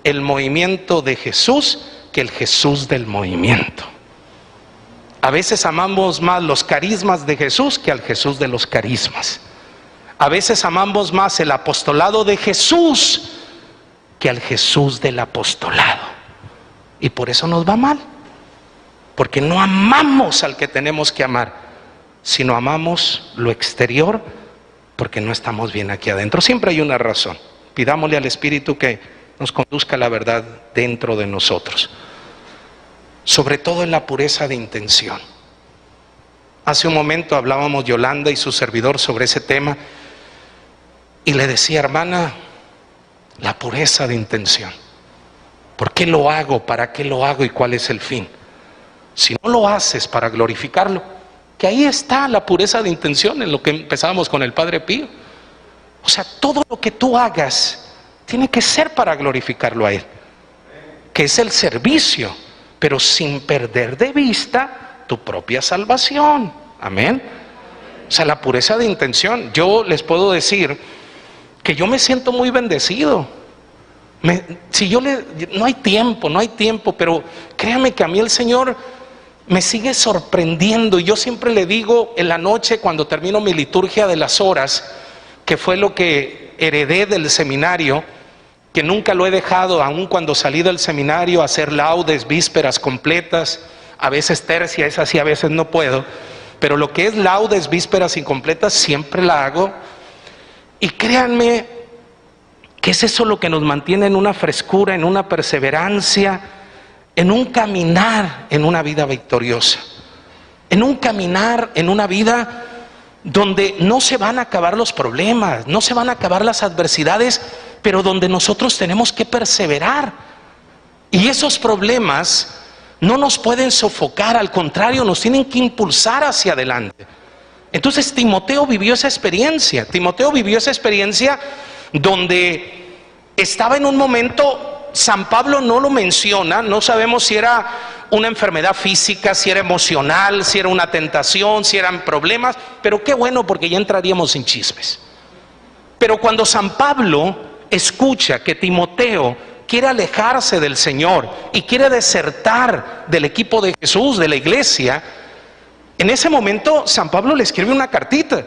el movimiento de Jesús que el Jesús del movimiento. A veces amamos más los carismas de Jesús que al Jesús de los carismas. A veces amamos más el apostolado de Jesús que al Jesús del apostolado. Y por eso nos va mal, porque no amamos al que tenemos que amar, sino amamos lo exterior porque no estamos bien aquí adentro. Siempre hay una razón. Pidámosle al Espíritu que nos conduzca a la verdad dentro de nosotros, sobre todo en la pureza de intención. Hace un momento hablábamos Yolanda y su servidor sobre ese tema y le decía: hermana, la pureza de intención. ¿Por qué lo hago? ¿Para qué lo hago? ¿Y cuál es el fin? Si no lo haces para glorificarlo, que ahí está la pureza de intención, en lo que empezábamos con el Padre Pío. O sea, todo lo que tú hagas tiene que ser para glorificarlo a Él, que es el servicio, pero sin perder de vista tu propia salvación. Amén. O sea, la pureza de intención. Yo les puedo decir que yo me siento muy bendecido. No hay tiempo, pero créame que a mí el Señor me sigue sorprendiendo. Y yo siempre le digo en la noche, cuando termino mi liturgia de las horas, que fue lo que heredé del seminario, que nunca lo he dejado, aun cuando salí del seminario, hacer laudes, vísperas completas, a veces tercia, es así, a veces no puedo, pero lo que es laudes, vísperas incompletas, siempre la hago. Y créanme que es eso lo que nos mantiene en una frescura, en una perseverancia, en un caminar en una vida victoriosa, en un caminar en una vida donde no se van a acabar los problemas, no se van a acabar las adversidades, pero donde nosotros tenemos que perseverar. Y esos problemas no nos pueden sofocar, al contrario, nos tienen que impulsar hacia adelante. Entonces Timoteo vivió esa experiencia. Timoteo vivió esa experiencia donde estaba en un momento. San Pablo no lo menciona, no sabemos si era una enfermedad física, si era emocional, si era una tentación, si eran problemas, pero qué bueno, porque ya entraríamos en chismes. Pero cuando San Pablo escucha que Timoteo quiere alejarse del Señor y quiere desertar del equipo de Jesús, de la iglesia, en ese momento San Pablo le escribe una cartita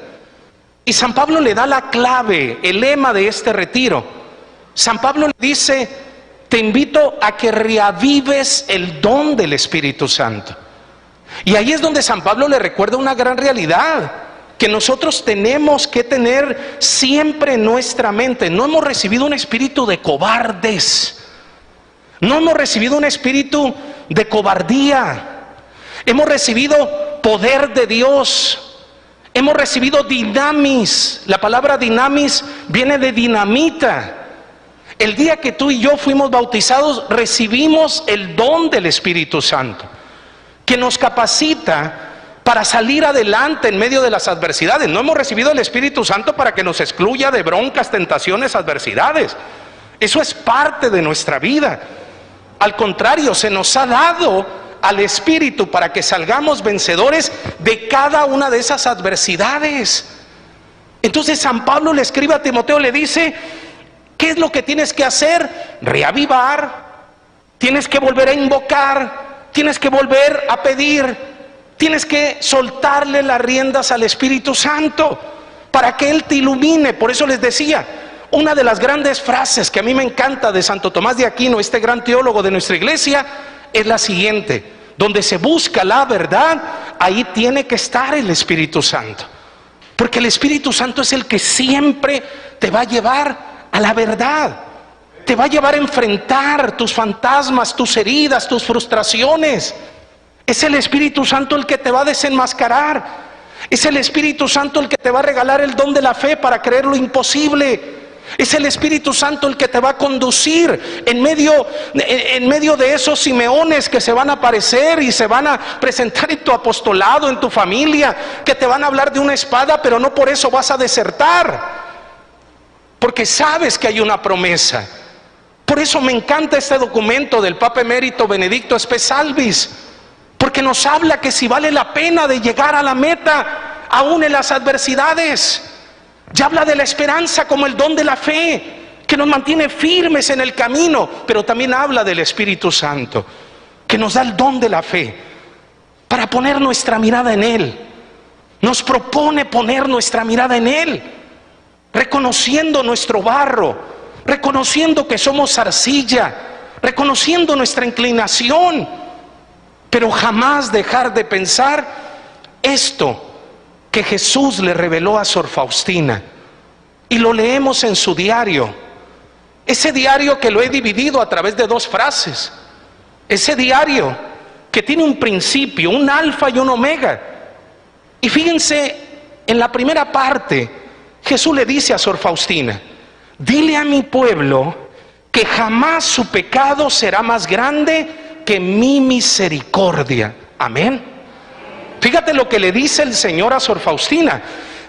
y San Pablo le da la clave, el lema de este retiro. San Pablo le dice: te invito a que reavives el don del Espíritu Santo. Y ahí es donde San Pablo le recuerda una gran realidad que nosotros tenemos que tener siempre en nuestra mente. No hemos recibido un espíritu de cobardes, no hemos recibido un espíritu de cobardía, hemos recibido poder de Dios, hemos recibido dinamis. La palabra dinamis viene de dinamita. El día que tú y yo fuimos bautizados, recibimos el don del Espíritu Santo, que nos capacita para salir adelante en medio de las adversidades. No hemos recibido el Espíritu Santo para que nos excluya de broncas, tentaciones, adversidades. Eso es parte de nuestra vida. Al contrario, se nos ha dado al Espíritu para que salgamos vencedores de cada una de esas adversidades. Entonces San Pablo le escribe a Timoteo, le dice: ¿qué es lo que tienes que hacer? Reavivar, tienes que volver a invocar, tienes que volver a pedir, tienes que soltarle las riendas al Espíritu Santo para que Él te ilumine. Por eso les decía, una de las grandes frases que a mí me encanta de Santo Tomás de Aquino, este gran teólogo de nuestra iglesia, es la siguiente: donde se busca la verdad, ahí tiene que estar el Espíritu Santo, porque el Espíritu Santo es el que siempre te va a llevar a la verdad, te va a llevar a enfrentar tus fantasmas, tus heridas, tus frustraciones. Es el Espíritu Santo el que te va a desenmascarar. Es el Espíritu Santo el que te va a regalar el don de la fe para creer lo imposible. Es el Espíritu Santo el que te va a conducir en medio de esos Simeones que se van a aparecer y se van a presentar en tu apostolado, en tu familia, que te van a hablar de una espada, pero no por eso vas a desertar, porque sabes que hay una promesa. Por eso me encanta este documento del Papa Emérito Benedicto Spesalvis, porque nos habla que si vale la pena de llegar a la meta, aún en las adversidades. Ya habla de la esperanza como el don de la fe, que nos mantiene firmes en el camino, pero también habla del Espíritu Santo, que nos da el don de la fe, para poner nuestra mirada en Él. Nos propone poner nuestra mirada en Él, reconociendo nuestro barro, reconociendo que somos arcilla, reconociendo nuestra inclinación, pero jamás dejar de pensar esto que Jesús le reveló a Sor Faustina, y lo leemos en su diario, ese diario que lo he dividido a través de 2 frases, ese diario que tiene un principio, un alfa y un omega. Y fíjense, en la primera parte Jesús le dice a Sor Faustina: dile a mi pueblo que jamás su pecado será más grande que mi misericordia. Amén. Fíjate lo que le dice el Señor a Sor Faustina: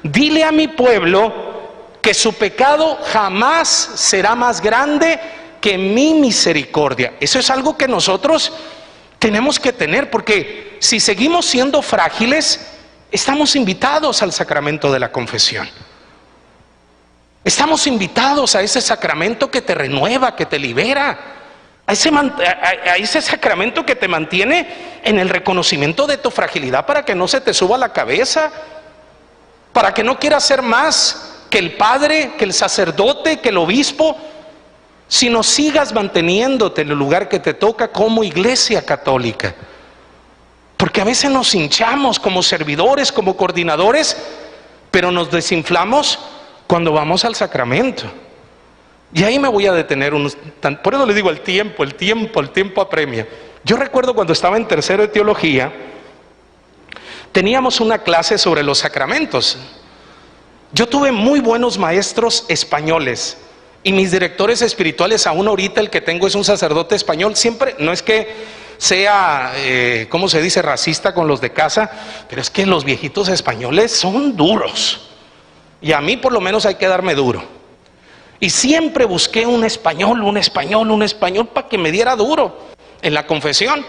dile a mi pueblo que su pecado jamás será más grande que mi misericordia. Eso es algo que nosotros tenemos que tener, porque si seguimos siendo frágiles, estamos invitados al sacramento de la confesión. Estamos invitados a ese sacramento que te renueva, que te libera, a ese sacramento que te mantiene en el reconocimiento de tu fragilidad, para que no se te suba la cabeza, para que no quieras ser más que el padre, que el sacerdote, que el obispo, sino sigas manteniéndote en el lugar que te toca como iglesia católica. Porque a veces nos hinchamos como servidores, como coordinadores, pero nos desinflamos cuando vamos al sacramento. Y ahí me voy a detener por eso les digo, el tiempo apremia. Yo recuerdo cuando estaba en tercero de teología, teníamos una clase sobre los sacramentos. Yo tuve muy buenos maestros españoles, y mis directores espirituales, aún ahorita el que tengo es un sacerdote español. Siempre, no es que sea, ¿cómo se dice?, racista con los de casa, pero es que los viejitos españoles son duros, y a mí por lo menos hay que darme duro. Y siempre busqué un español para que me diera duro en la confesión.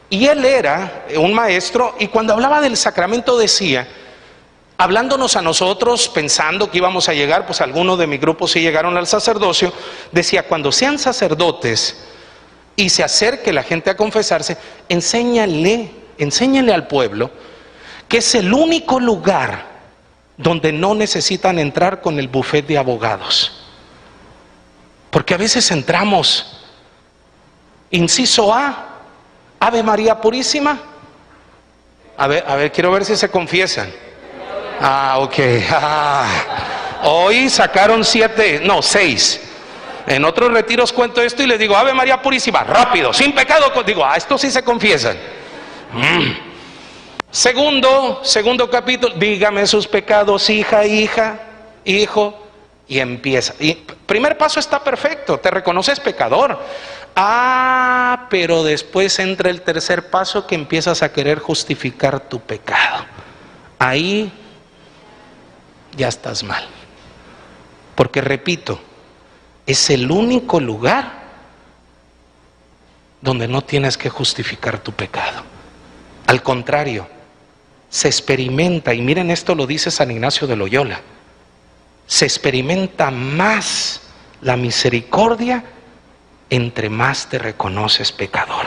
Y él era un maestro, y cuando hablaba del sacramento decía, hablándonos a nosotros, pensando que íbamos a llegar, pues algunos de mi grupo sí llegaron al sacerdocio, decía: cuando sean sacerdotes y se acerque la gente a confesarse, enséñale al pueblo que es el único lugar donde no necesitan entrar con el bufete de abogados. Porque a veces entramos Inciso A, Ave María Purísima. A ver, quiero ver si se confiesan. Ok. Hoy sacaron 6. En otros retiros cuento esto y les digo, Ave María Purísima, rápido, sin pecado. Digo, estos sí se confiesan. Segundo capítulo, dígame sus pecados, hija, hijo. Y empieza. Y primer paso está perfecto, te reconoces pecador. Pero después entra el tercer paso, que empiezas a querer justificar tu pecado. Ahí ya estás mal. Porque repito, es el único lugar donde no tienes que justificar tu pecado. Al contrario, se experimenta, y miren, esto lo dice San Ignacio de Loyola, se experimenta más la misericordia entre más te reconoces pecador.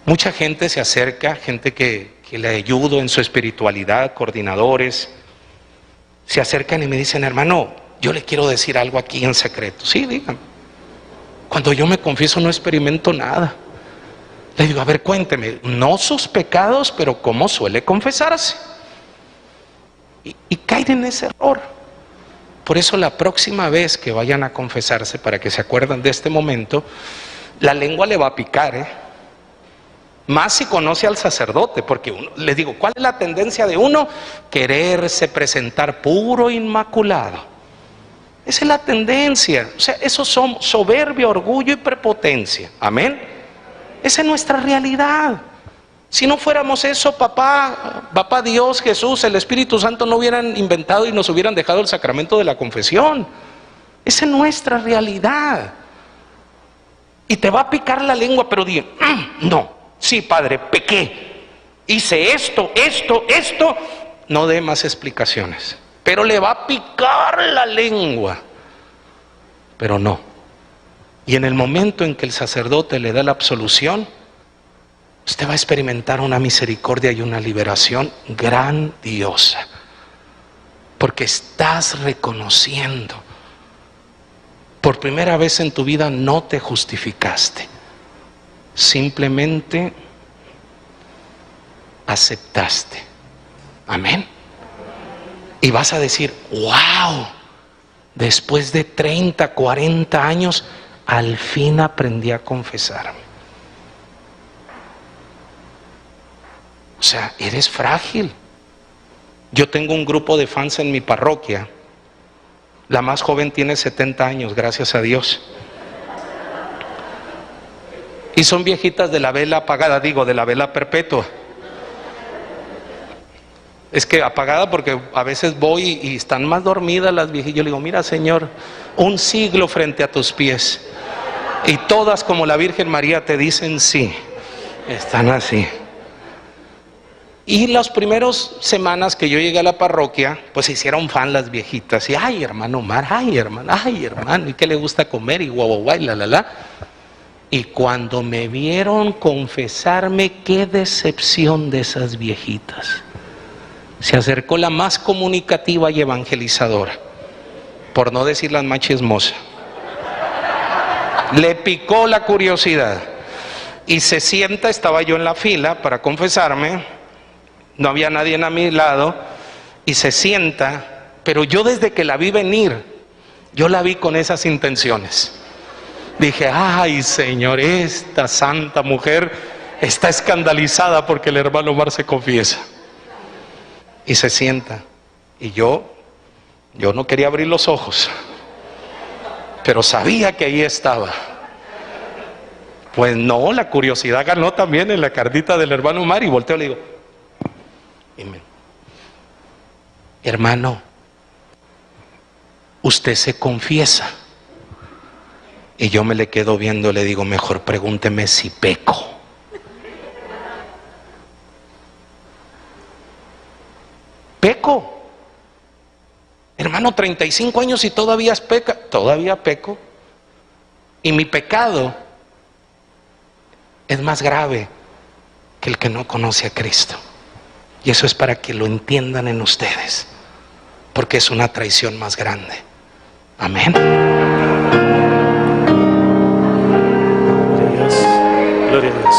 Mucha gente se acerca, gente que le ayudo en su espiritualidad, coordinadores, se acercan y me dicen, hermano, yo le quiero decir algo aquí en secreto. Sí, dígame. Cuando yo me confieso no experimento nada. Le digo, a ver, cuénteme, no sus pecados, pero cómo suele confesarse. Y caen en ese error. Por eso la próxima vez que vayan a confesarse, para que se acuerden de este momento, la lengua le va a picar, Más si conoce al sacerdote, porque les digo, ¿cuál es la tendencia de uno? Quererse presentar puro, inmaculado. Esa es la tendencia. O sea, eso son soberbia, orgullo y prepotencia. Amén. Esa es nuestra realidad. Si no fuéramos eso, papá Dios, Jesús, el Espíritu Santo no hubieran inventado y nos hubieran dejado el sacramento de la confesión. Esa es nuestra realidad. Y te va a picar la lengua, pero di, no, sí, Padre, pequé, hice esto. No dé más explicaciones. Pero le va a picar la lengua. Pero no. Y en el momento en que el sacerdote le da la absolución, usted va a experimentar una misericordia y una liberación grandiosa. Porque estás reconociendo. Por primera vez en tu vida no te justificaste. Simplemente aceptaste. Amén. Y vas a decir, wow, después de 30, 40 años, al fin aprendí a confesarme. O sea, eres frágil. Yo tengo un grupo de fans en mi parroquia. La más joven tiene 70 años, gracias a Dios. Y son viejitas de la vela apagada, de la vela perpetua. Es que apagada porque a veces voy y están más dormidas las viejitas. Yo le digo, mira, Señor, un siglo frente a tus pies. Y todas como la Virgen María te dicen sí. Están así. Y las primeras semanas que yo llegué a la parroquia, pues se hicieron fan las viejitas. Y ay, hermano Omar, ay, hermano, ¿y qué le gusta comer? Y guau, y la. Y cuando me vieron confesarme, qué decepción de esas viejitas. Se acercó la más comunicativa y evangelizadora, por no decir la más chismosa. Le picó la curiosidad y se sienta, estaba yo en la fila para confesarme, no había nadie a mi lado, y se sienta, pero yo desde que la vi venir, yo la vi con esas intenciones. Dije, ay, Señor, esta santa mujer está escandalizada porque el hermano Omar se confiesa. Y se sienta. Y yo no quería abrir los ojos, pero sabía que ahí estaba. Pues no, la curiosidad ganó también en la carnita del hermano Omar, y volteo y le digo, hermano, usted se confiesa. Y yo me le quedo viendo, le digo, mejor pregúnteme si peco. Peco. Hermano, 35 años y todavía peca. Todavía peco. Y mi pecado es más grave que el que no conoce a Cristo. Y eso es para que lo entiendan en ustedes, porque es una traición más grande. Amén. ustedes.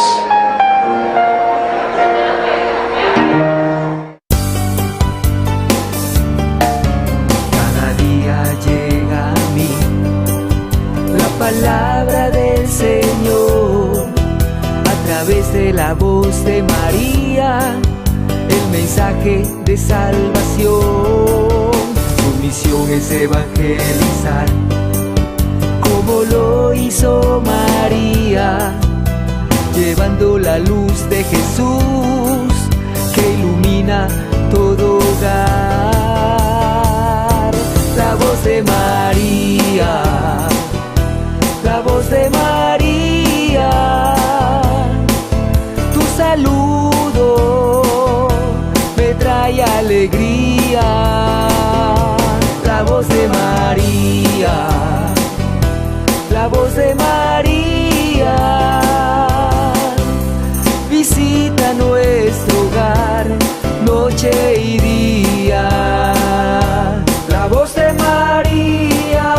Cada día llega a mí la palabra del Señor a través de la voz de María, el mensaje de salvación. Su misión es evangelizar, como lo hizo María, llevando la luz de Jesús que ilumina todo hogar. La voz de María, la voz de María, tu saludo me trae alegría. La voz de María, la voz de María, visita nuestro hogar, noche y día. La voz de María.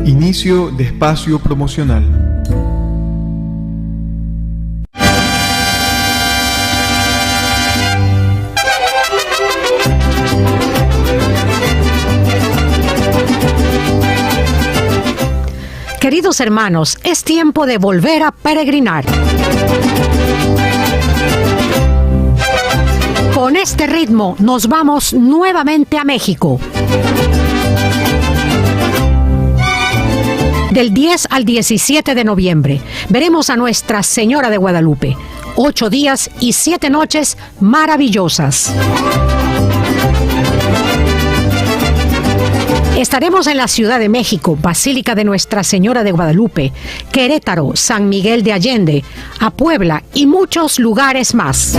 Inicio de espacio promocional. Queridos hermanos, es tiempo de volver a peregrinar. Con este ritmo nos vamos nuevamente a México. Del 10 al 17 de noviembre veremos a Nuestra Señora de Guadalupe. 8 días y 7 noches maravillosas. Estaremos en la Ciudad de México, Basílica de Nuestra Señora de Guadalupe, Querétaro, San Miguel de Allende, a Puebla y muchos lugares más.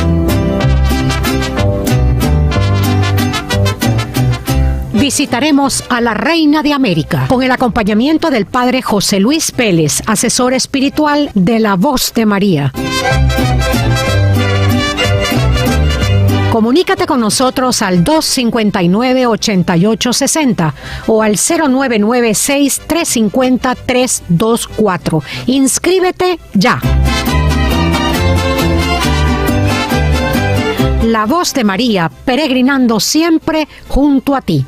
Visitaremos a la Reina de América con el acompañamiento del Padre José Luis Pérez, asesor espiritual de La Voz de María. Comunícate con nosotros al 259-8860 o al 0996-350-324. Inscríbete ya. La Voz de María, peregrinando siempre junto a ti.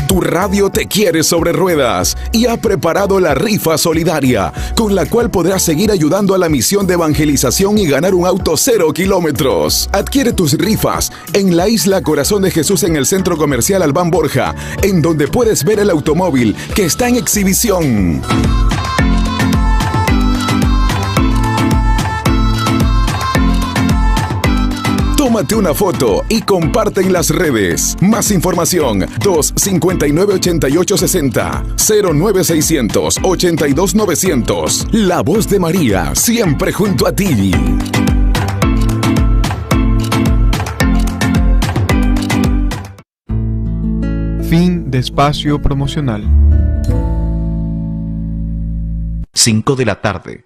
Tu radio te quiere sobre ruedas y ha preparado la rifa solidaria, con la cual podrás seguir ayudando a la misión de evangelización y ganar un auto 0 kilómetros. Adquiere tus rifas en la Isla Corazón de Jesús en el Centro Comercial Albán Borja, en donde puedes ver el automóvil que está en exhibición. Tómate una foto y comparte en las redes. Más información: 259-8860, 09600-82900. La Voz de María, siempre junto a ti. Fin de espacio promocional. 5 de la tarde,